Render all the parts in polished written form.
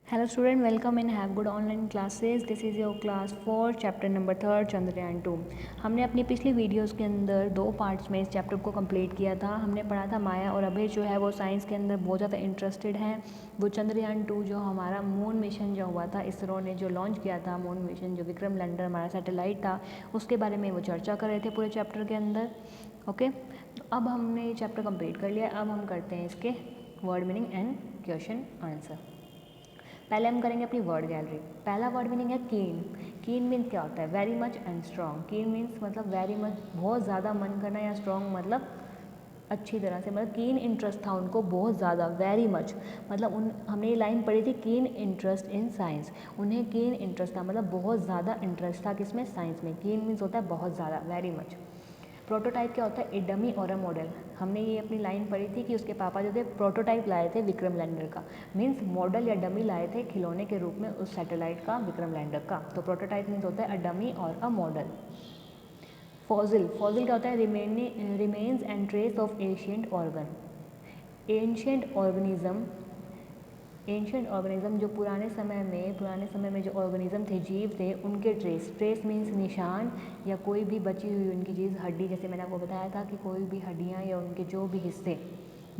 Hello student, welcome in Have Good Online Classes. This is your class 4 chapter number 3 Chandrayaan 2। हमने अपनी पिछली videos के अंदर 2 पार्ट्स में इस चैप्टर को कंप्लीट किया था। हमने पढ़ा था माया और अभय जो है वो साइंस के अंदर बहुत ज़्यादा इंटरेस्टेड हैं। वो चंद्रयान 2 जो हमारा मून मिशन जो हुआ था, इसरो ने जो लॉन्च किया था मून मिशन, जो विक्रम लैंडर हमारा सैटेलाइट था, उसके बारे में वो चर्चा कर रहे थे पूरे चैप्टर के अंदर। ओके, तो अब हमने ये चैप्टर कंप्लीट कर लिया। अब हम करते हैं इसके word meaning and question answer. पहले हम करेंगे अपनी वर्ड गैलरी। पहला वर्ड मीनिंग है कीन। कीन मीन्स क्या होता है? Very much and strong. कीन मीन्स मतलब वेरी मच, बहुत ज़्यादा मन करना, या स्ट्रॉन्ग मतलब अच्छी तरह से, मतलब कीन इंटरेस्ट था उनको बहुत ज़्यादा, वेरी मच मतलब हमने ये लाइन पढ़ी थी, कीन इंटरेस्ट इन साइंस। उन्हें कीन इंटरेस्ट था, मतलब बहुत ज़्यादा इंटरेस्ट था किसमें? साइंस में। कीन मीन्स होता है बहुत ज़्यादा, वेरी मच। प्रोटोटाइप क्या होता है? ए डमी और अ मॉडल। हमने ये अपनी लाइन पढ़ी थी कि उसके पापा जो थे प्रोटोटाइप लाए थे विक्रम लैंडर का, मीन्स मॉडल या डमी लाए थे खिलौने के रूप में उस सैटेलाइट का, विक्रम लैंडर का। तो प्रोटोटाइप मीन्स होता है अ डमी और अ मॉडल। फॉजिल, फॉजिल क्या होता है? Remains and trace of ancient organ. Ancient organism, ancient organism जो पुराने समय में जो ऑर्गेनिज्म थे, जीव थे, उनके ट्रेस। ट्रेस मीन्स निशान या कोई भी बची हुई उनकी चीज़, हड्डी, जैसे मैंने आपको बताया था कि कोई भी हड्डियाँ या उनके जो भी हिस्से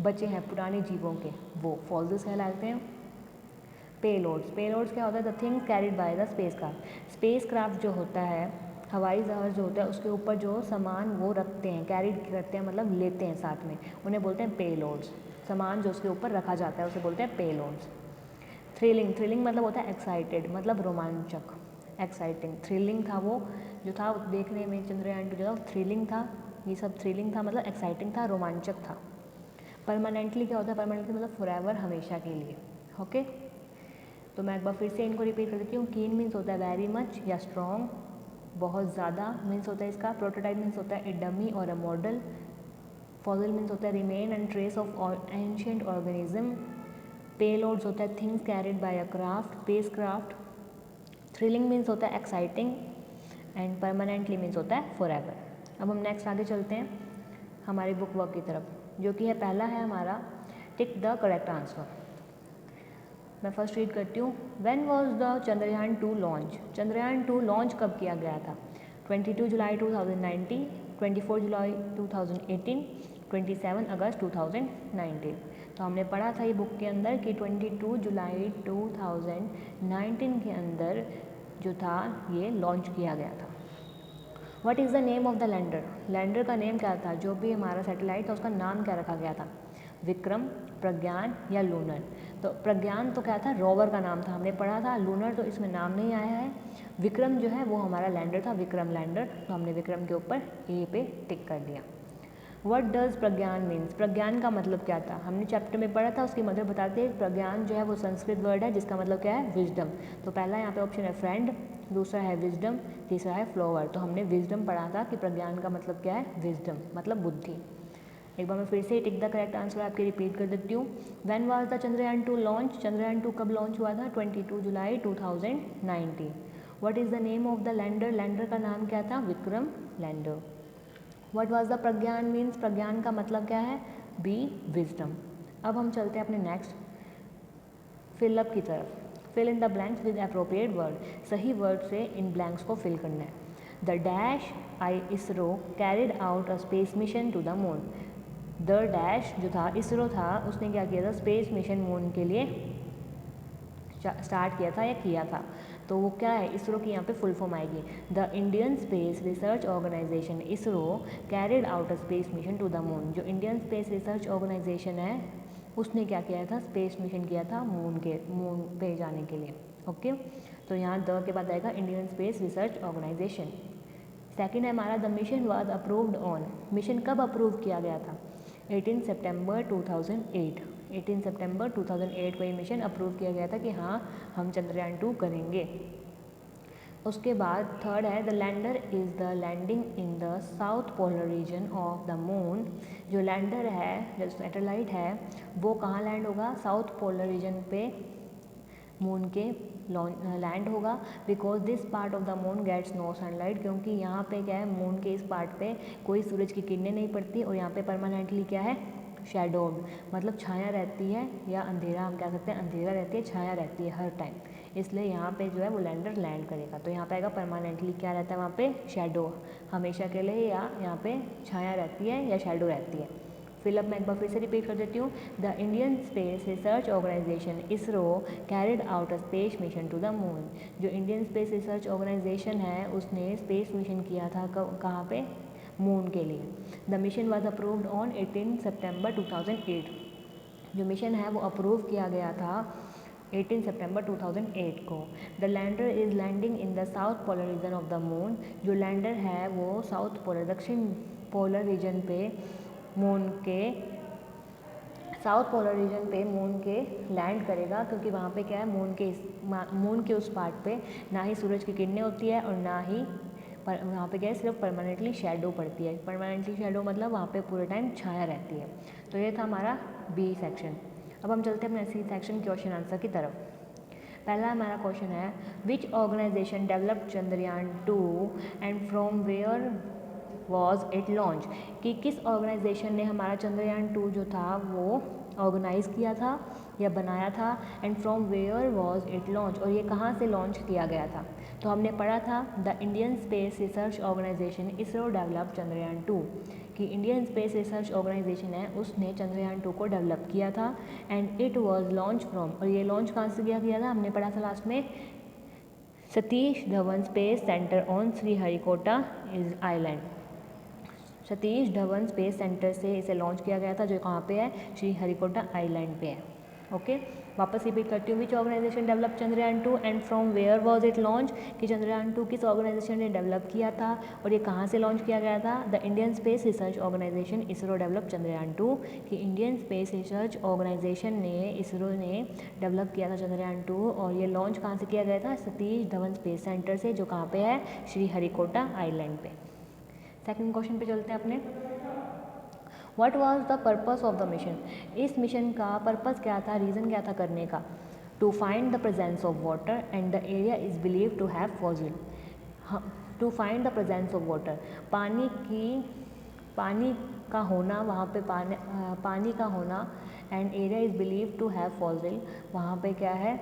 बचे हैं पुराने जीवों के, वो फॉसिल्स कहलाते हैं। पेलोड्स, पेलोड्स क्या होता है? The things carried by the space craft. Space craft जो होता है, हवाई जहाज जो होता है, उसके ऊपर जो सामान वो रखते हैं, कैरिड करते हैं, मतलब लेते हैं साथ में, उन्हें बोलते हैं पेलोड्स। सामान जो उसके ऊपर रखा जाता है उसे बोलते हैं पेलोड्स। थ्रिलिंग, थ्रिलिंग मतलब होता है एक्साइटेड, मतलब रोमांचक, एक्साइटिंग। थ्रिलिंग था वो जो था देखने में, चंद्रयान 2 जो था थ्रिलिंग था, ये सब थ्रिलिंग था, मतलब एक्साइटिंग था, रोमांचक था। परमानेंटली क्या होता है? परमानेंटली मतलब फॉरएवर, हमेशा के लिए। ओके, तो मैं एक बार फिर से इनको रिपीट कर देती हूँ। कीन मीन्स होता है वेरी मच या स्ट्रॉन्ग, बहुत ज़्यादा मीन्स होता है इसका। प्रोटोटाइप मीन्स होता है ए डमी और अ मॉडल। फॉसिल मीन्स होता है remain and trace of ancient organism. Payloads होता है things carried by a craft, space craft. Thrilling means होता है एक्साइटिंग, एंड परमानेंटली मीन्स होता है फॉरएवर। अब हम नेक्स्ट आगे चलते हैं हमारी बुक वर्क की तरफ, जो कि है पहला है हमारा टिक द करेक्ट आंसर। मैं फर्स्ट रीड करती हूँ। When was the Chandrayaan 2 launch? Chandrayaan 2 launch कब किया गया था? 22 जुलाई 2019, 24 जुलाई 2018, 27 अगस्त 2019। तो हमने पढ़ा था ये बुक के अंदर कि 22 जुलाई 2019 के अंदर जो था ये लॉन्च किया गया था। What is the name of the lander? Lander का नेम क्या था? जो भी हमारा सैटेलाइट था उसका नाम क्या रखा गया था? विक्रम, प्रज्ञान या लूनर? तो प्रज्ञान तो क्या था? रोवर का नाम था, हमने पढ़ा था। लूनर तो इसमें नाम नहीं आया है। विक्रम जो है वो हमारा लैंडर था, विक्रम लैंडर, तो हमने विक्रम के ऊपर ए पे टिक कर दिया। What does Pragyan means? Pragyan का मतलब क्या था? हमने चैप्टर में पढ़ा था, उसकी मतलब बताते हैं। प्रज्ञान जो है वो संस्कृत वर्ड है जिसका मतलब क्या है? विजडम। तो पहला यहाँ पे ऑप्शन है फ्रेंड, दूसरा है विजडम, तीसरा है फ्लोवर। तो हमने विजडम पढ़ा था कि प्रज्ञान का मतलब क्या है? विजडम, मतलब बुद्धि। एक बार मैं फिर से टिक द करेक्ट आंसर आपके रिपीट कर देती हूँ। When was the Chandrayaan 2 launch? Chandrayaan 2 कब लॉन्च हुआ था? 22 जुलाई 2019। What is the name of the lander? Lander का नाम क्या था? Vikram lander. What was the Pragyan means? Pragyan का मतलब क्या है? B wisdom. अब हम चलते हैं अपने नेक्स्ट फिलअप की तरफ। Fill in the blanks with appropriate word. सही वर्ड से इन ब्लैंक्स को फिल करना है। The dash I ISRO carried out a space mission to the moon. The dash जो था, इसरो था, उसने क्या किया था? स्पेस मिशन मून के लिए स्टार्ट किया था या किया था। तो वो क्या है? इसरो की यहाँ पे फुल फॉर्म आएगी। The Indian Space Research Organisation ISRO carried out a space mission to the moon. जो इंडियन स्पेस रिसर्च ऑर्गेनाइजेशन है उसने क्या किया था? स्पेस मिशन किया था मून पे जाने के लिए। ओके, तो यहाँ द के बाद आएगा Indian Space Research Organisation. Second है हमारा the mission was approved on. Mission कब अप्रूव किया गया था? 18 सितंबर 2008। 18 सितंबर 2008 को ये मिशन अप्रूव किया गया था कि हाँ हम चंद्रयान 2 करेंगे। उसके बाद थर्ड है the lander is the landing in the south polar region of the moon. जो लैंडर है, जो सैटेलाइट है, वो कहाँ लैंड होगा? साउथ पोलर रीजन पे मून के लैंड होगा। Because this part of the moon gets no sunlight. क्योंकि यहाँ पे क्या है? मून के इस पार्ट पे कोई सूरज की किरणें नहीं पड़ती और यहाँ पे परमानेंटली क्या है? शैडोड मतलब छाया रहती है, या अंधेरा हम कह सकते हैं, अंधेरा रहती है, छाया रहती है हर टाइम, इसलिए यहाँ पे जो है वो लैंडर लैंड करेगा। तो यहाँ पे आएगा परमानेंटली क्या रहता है वहाँ पे, शैडो, हमेशा के लिए, या यहाँ पे छाया रहती है या शैडो रहती है। फिलअप मैं एक बार फिर से रिपीट कर देती हूँ। The Indian Space Research Organisation ISRO carried out a space mission to the moon. जो इंडियन स्पेस रिसर्च ऑर्गेनाइजेशन है उसने स्पेस मिशन किया था कहाँ पे, मून के लिए। The mission was approved on 18 सितंबर 2008। जो मिशन है वो अप्रूव किया गया था 18 सितंबर 2008 को। The lander is landing in the south polar region of the moon. जो लैंडर है वो साउथ पोलर, दक्षिण पोलर रीजन पे मून के, साउथ पोलर रीजन पे मून के लैंड करेगा, क्योंकि वहाँ पे क्या है, मून के उस पार्ट पे ना ही सूरज की किरणें होती है और ना ही वहाँ पे क्या है, सिर्फ परमानेंटली शैडो पड़ती है। परमानेंटली शैडो मतलब वहाँ पे पूरे टाइम छाया रहती है। तो ये था हमारा बी सेक्शन। अब हम चलते हैं अपने सी सेक्शन क्वेश्चन आंसर की तरफ। पहला हमारा क्वेश्चन है, which organisation developed Chandrayaan 2 and from where was it launch. कि किस ऑर्गेनाइजेशन ने हमारा चंद्रयान 2 जो था वो ऑर्गेनाइज़ किया था या बनाया था, and from where was it launch, और ये कहाँ से लॉन्च किया गया था। तो हमने पढ़ा था the Indian Space Research Organisation ISRO develop Chandrayaan 2, कि इंडियन स्पेस रिसर्च ऑर्गेनाइजेशन है उसने चंद्रयान 2 को डेवलप किया था, and it was launch from, और ये लॉन्च कहाँ से किया गया था, हमने पढ़ा था लास्ट में, Satish Dhawan Space Centre on Sriharikota island. Satish Dhawan Space centre से इसे लॉन्च किया गया था, जो कहाँ पे है, श्रीहरिकोटा आइलैंड पे है। ओके, वापस रिपीट करती हूँ, which organisation develop Chandrayaan 2 and from where was it launch. कि चंद्रयान 2 किस ऑर्गेनाइजेशन ने डेवलप किया था और ये कहाँ से लॉन्च किया गया था। The Indian Space Research Organisation ISRO develop Chandrayaan 2, कि इंडियन स्पेस रिसर्च ऑर्गेनाइजेशन ने, इसरो ने डेवलप किया था चंद्रयान 2, और ये लॉन्च कहाँ से किया गया था, सतीश धवन स्पेस सेंटर से, जो कहाँ पे है, श्रीहरिकोटा आइलैंड पे। सेकंड क्वेश्चन पे चलते हैं अपने। What was the purpose of the mission. इस मिशन का पर्पस क्या था, रीज़न क्या था करने का। To find the presence of water and the area is believe to have fossil. To find the presence of water, पानी का होना, वहाँ पे पानी का होना, and area is believe to have fossil, वहाँ पे क्या है,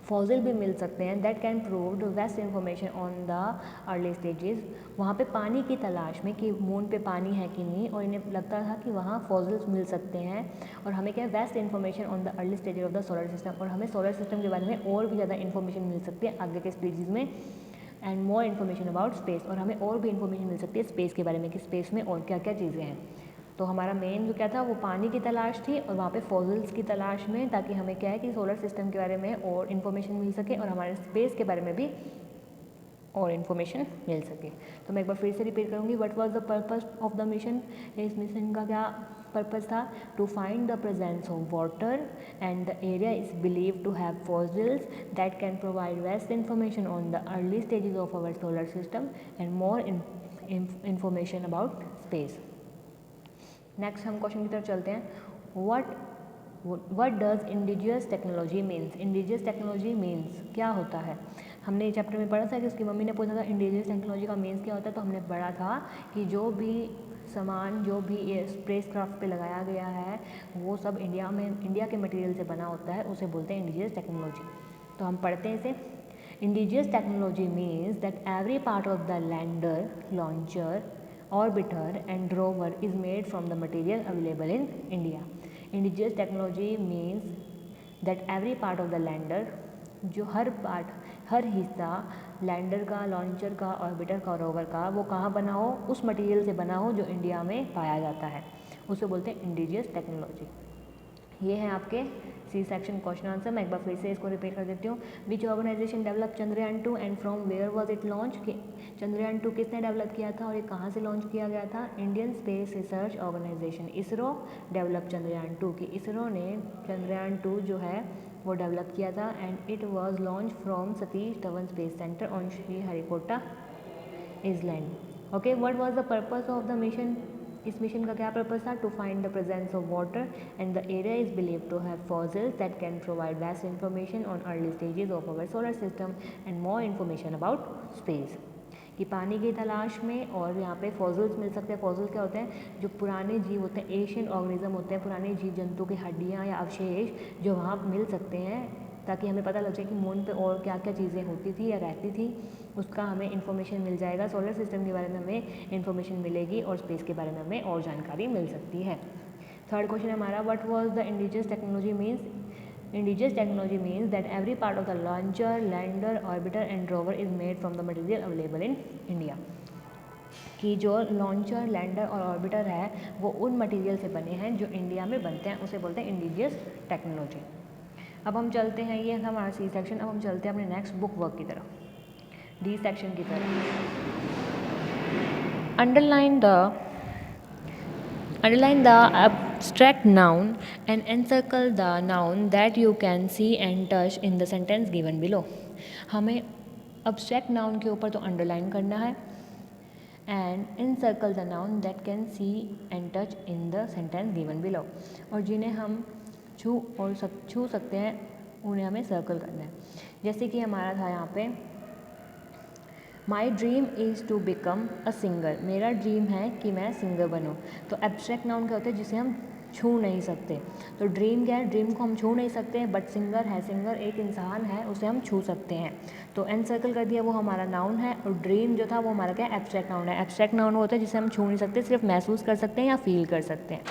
फॉसिल भी मिल सकते हैं। That can proved vast information on the early stages. वहाँ पे पानी की तलाश में कि मून पे पानी है कि नहीं, और इन्हें लगता था कि वहाँ फॉसिल्स मिल सकते हैं, और हमें क्या है, vast information on the early stages of the solar system, और हमें सोलर सिस्टम के बारे में और भी ज़्यादा इन्फॉर्मेशन मिल सकती है आगे के स्टेजेस में, and more information about space, और हमें और भी इन्फॉर्मेशन मिल सकती है स्पेस के बारे में कि स्पेस में और क्या क्या चीज़ें हैं। तो हमारा मेन जो क्या था, वो पानी की तलाश थी, और वहाँ पे फॉसिल्स की तलाश में, ताकि हमें क्या है कि सोलर सिस्टम के बारे में और इन्फॉर्मेशन मिल सके, और हमारे स्पेस के बारे में भी और इन्फॉर्मेशन मिल सके। तो मैं एक बार फिर से रिपीट करूँगी, what was the purpose of the mission. इस मिशन का क्या पर्पस था, to find the presence of water and the area is believe to have fossils that can provide vast information on the early stages of our solar system and more information about space. Next हम question की तरफ चलते हैं। What does indigenous technology means. Indigenous technology means क्या होता है। हमने chapter में पढ़ा था कि उसकी मम्मी ने पूछा था इंडिजियस टेक्नोलॉजी का मीन्स क्या होता है, तो हमने पढ़ा था कि जो भी सामान, जो भी स्पेस क्राफ्ट पे लगाया गया है, वो सब इंडिया के मटेरियल से बना होता है, उसे बोलते हैं इंडिजियस टेक्नोलॉजी। तो हम पढ़ते हैं इसे। Indigenous technology means that every part of the lander, launcher, orbiter and rover is made from the material available in India. Indigenous technology means that every part of the lander, जो हर हिस्सा lander का, launcher का, orbiter का, rover का, वो कहाँ बना हो, उस मटेरियल से बना हो जो इंडिया में पाया जाता है, उसे बोलते हैं इंडिजियस टेक्नोलॉजी। ये है आपके सी सेक्शन क्वेश्चन आंसर। मैं एक बार फिर से इसको रिपीट कर देती हूँ। Which organisation develop Chandrayaan 2 and from where was it launch. Chandrayaan 2 किसने डेवलप किया था और ये कहाँ से लॉन्च किया गया था। Indian Space Research Organisation ISRO develop Chandrayaan 2, की इसरो ने चंद्रयान 2 जो है वो डेवलप किया था, and it was launch from Satish Dhawan Space Centre on Sriharikota island. Okay, what was the purpose of the mission. इस मिशन का क्या पर्पस था, to find the presence of water and the area is believe to have fossils that can provide vast information on early stages of our solar system and more information about space. कि पानी की तलाश में, और यहाँ पे fossils मिल सकते हैं। फॉसिल्स क्या होते हैं, जो पुराने जीव होते हैं, एशियन ऑर्गेनिज्म होते हैं, पुराने जीव जंतु की हड्डियाँ या अवशेष जो वहाँ मिल सकते हैं, ताकि हमें पता लग जाए कि मून पे और क्या क्या चीज़ें होती थी या रहती थी, उसका हमें इन्फॉर्मेशन मिल जाएगा। सोलर सिस्टम के बारे में हमें इन्फॉर्मेशन मिलेगी और स्पेस के बारे में हमें और जानकारी मिल सकती है। थर्ड क्वेश्चन हमारा, what was the indigenous technology means. Indigenous technology means that every part of the launcher, lander, orbiter and rover is made from the material available in India. कि जो लॉन्चर, लैंडर और orbiter है वो उन material से बने हैं जो इंडिया में बनते हैं, उसे बोलते हैं इंडिजियस टेक्नोलॉजी। अब हम चलते हैं, ये था हमारा सी सेक्शन। अब हम चलते हैं अपने नेक्स्ट बुक वर्क की तरफ, डी सेक्शन की तरफ। Underline the abstract noun and encircle the noun that you can see and touch in the sentence given below. हमें abstract noun के ऊपर तो underline करना है and encircle the noun that can see and touch in the sentence given below. और जिन्हें हम छू सकते हैं उन्हें हमें सर्कल करना है। जैसे कि हमारा था यहाँ पे, my dream is to become a singer. मेरा ड्रीम है कि मैं सिंगर बनूँ। तो एब्स्ट्रैक्ट नाउन क्या होता है, जिसे हम छू नहीं सकते। तो ड्रीम क्या है, ड्रीम को हम छू नहीं सकते, बट सिंगर है, सिंगर एक इंसान है, उसे हम छू सकते हैं। तो एनसर्कल कर दिया, वो हमारा नाउन है। और ड्रीम जो था वो हमारा क्या है, एब्स्ट्रैक्ट नाउन है। एब्स्ट्रैक्ट नाउन होता है जिसे हम छू नहीं सकते, सिर्फ महसूस कर सकते हैं या फील कर सकते हैं।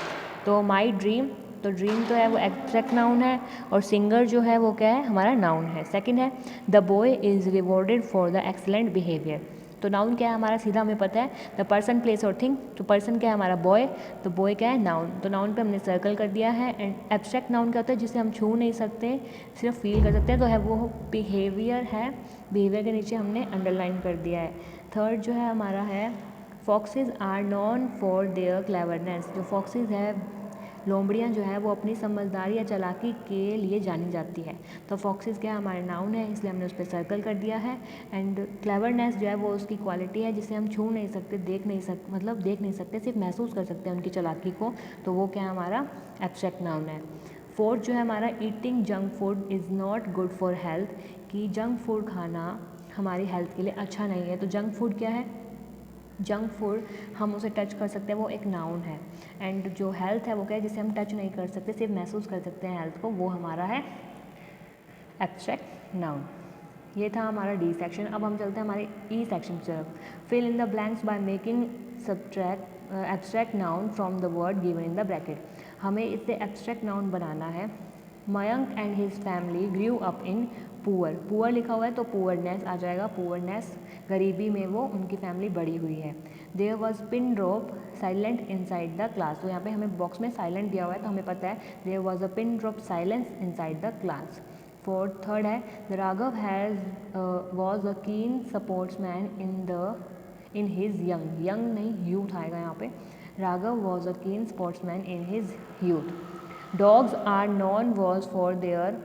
तो माई ड्रीम, तो ड्रीम तो है वो एब्स्ट्रैक्ट नाउन है, और सिंगर जो है वो क्या है, हमारा नाउन है। सेकंड है, the boy is rewarded for the excellent behaviour. तो नाउन क्या है हमारा, सीधा हमें पता है, द पर्सन, प्लेस और थिंग। तो पर्सन क्या है हमारा, बॉय, तो बॉय क्या है, नाउन। तो नाउन पे हमने सर्कल कर दिया है। एंड एब्स्ट्रैक्ट नाउन क्या होता है, जिसे हम छू नहीं सकते, सिर्फ फील कर सकते हैं, तो है वो बिहेवियर है। बिहेवियर के नीचे हमने अंडरलाइन कर दिया है। थर्ड जो है हमारा है, foxes are known for their cleverness. जो फॉक्सेज है, लोमड़ियाँ जो है वो अपनी समझदारी या चालाकी के लिए जानी जाती है। तो फॉक्सेस क्या है, हमारे नाउन है, इसलिए हमने उस पर सर्कल कर दिया है। एंड क्लेवरनेस जो है वो उसकी क्वालिटी है, जिसे हम छू नहीं सकते, देख नहीं सकते, सिर्फ महसूस कर सकते हैं उनकी चालाकी को। तो वो क्या है, हमारा एब्स्ट्रैक्ट नाउन है। फोर्थ जो है हमारा, eating junk food is not good for health. कि जंक फूड खाना हमारी हेल्थ के लिए अच्छा नहीं है। तो जंक फूड क्या है, जंक फूड हम उसे टच कर सकते हैं, वो एक नाउन है। एंड जो हेल्थ है वो क्या है, जिसे हम टच नहीं कर सकते, सिर्फ महसूस कर सकते हैं हेल्थ को, वो हमारा है एब्स्ट्रैक्ट नाउन। ये था हमारा डी सेक्शन। अब हम चलते हैं हमारे ई सेक्शन की तरफ। Fill in the blanks by making abstract noun from the word given in the bracket. हमें इससे एब्स्ट्रैक्ट नाउन बनाना है। Mayank and his family grew up in poor. Poor लिखा हुआ है तो पुअरनेस आ जाएगा, पुअरनेस, गरीबी में वो उनकी फैमिली बड़ी हुई है। There was pin drop silent inside the class. तो यहाँ पे हमें बॉक्स में साइलेंट दिया हुआ है, तो हमें पता है there was a pin drop silence inside the class. Third है, the Raghav has was a keen sportsman in his young नहीं, यूथ आएगा यहाँ पे। Raghav was a keen sportsman in his youth. Dogs are known was for their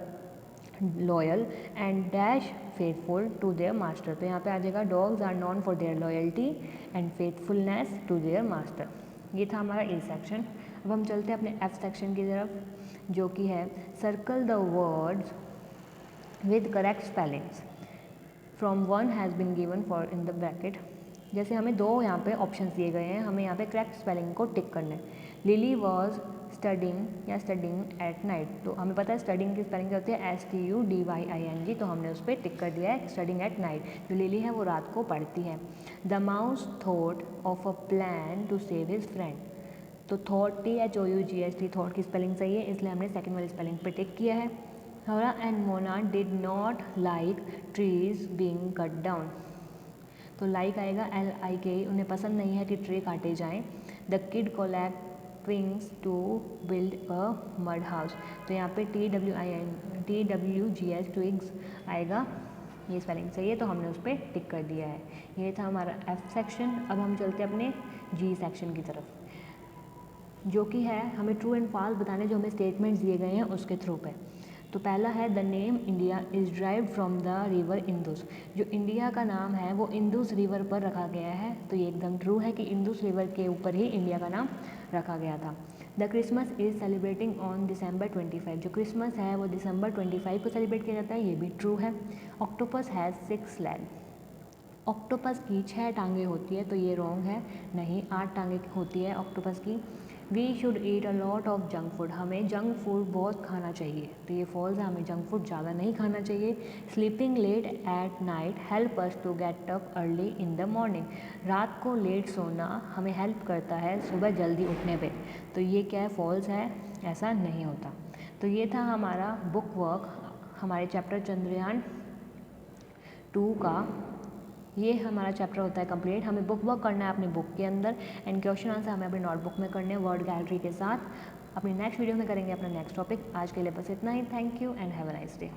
loyal and dash faithful to their master. तो यहाँ पे आ जाएगा, dogs are known for their loyalty and faithfulness to their master. ये था हमारा A section. अब हम चलते हैं अपने एफ सेक्शन की तरफ, जो कि है circle the words with correct spellings from one has been given for in the bracket. जैसे हमें दो यहाँ पे ऑप्शन दिए गए हैं, हमें यहाँ पे करेक्ट स्पेलिंग को टिक करना है। लिली वॉज स्टडिंग या स्टडिंग एट नाइट। तो हमें पता है स्टडिंग की स्पेलिंग क्या होती है, STUDYING। तो हमने उस पर टिक कर दिया है स्टडिंग एट नाइट। जो लिली है वो रात को पढ़ती है। The mouse thought of a plan to save his friend. तो थॉट, THOUGHT, थॉट की स्पेलिंग सही है, इसलिए हमने सेकेंड वाली स्पेलिंग पे टिक किया है। Hora and Mona did not like trees being cut down। तो लाइक आएगा LIK, उन्हें पसंद नहीं है कि ट्री काटे जाएं। The kid collect twigs to build a mud house. तो यहाँ पे TWGS ट्विग्स आएगा, ये स्पेलिंग सही है, तो हमने उस पर टिक कर दिया है। ये था हमारा F सेक्शन। अब हम चलते हैं अपने G सेक्शन की तरफ, जो कि है हमें ट्रू एंड फॉल्स बताने, जो हमें स्टेटमेंट्स दिए गए हैं उसके थ्रू पे। तो पहला है, the name India is derived from the river Indus. जो इंडिया का नाम है वो इंदुस रिवर पर रखा गया है। तो ये एकदम ट्रू है कि इंदुस रिवर के ऊपर ही इंडिया का नाम रखा गया था। The Christmas is celebrating on December 25। जो क्रिसमस है वो December 25 को सेलिब्रेट किया जाता है, ये भी ट्रू है। Octopus has 6 leg. ऑक्टोपस की 6 टांगें होती है, तो ये रॉन्ग है, नहीं 8 टांगें होती है ऑक्टोपस की। We should eat a lot of junk food, हमें जंक फूड बहुत खाना चाहिए, तो ये फॉल्स है, हमें जंक फूड ज़्यादा नहीं खाना चाहिए। Sleeping late at night help us to get up early in the morning, रात को लेट सोना हमें हेल्प करता है सुबह जल्दी उठने पे, तो ये क्या है, फॉल्स है, ऐसा नहीं होता। तो ये था हमारा बुक वर्क, हमारे चैप्टर चंद्रयान 2 का। ये हमारा चैप्टर होता है कंप्लीट। हमें बुक वर्क करना है अपनी बुक के अंदर, एंड क्वेश्चन आंसर हमें अपनी नोटबुक में करने हैं वर्ड गैलरी के साथ। अपनी नेक्स्ट वीडियो में करेंगे अपना नेक्स्ट टॉपिक। आज के लिए बस इतना ही। Thank you and have a nice day.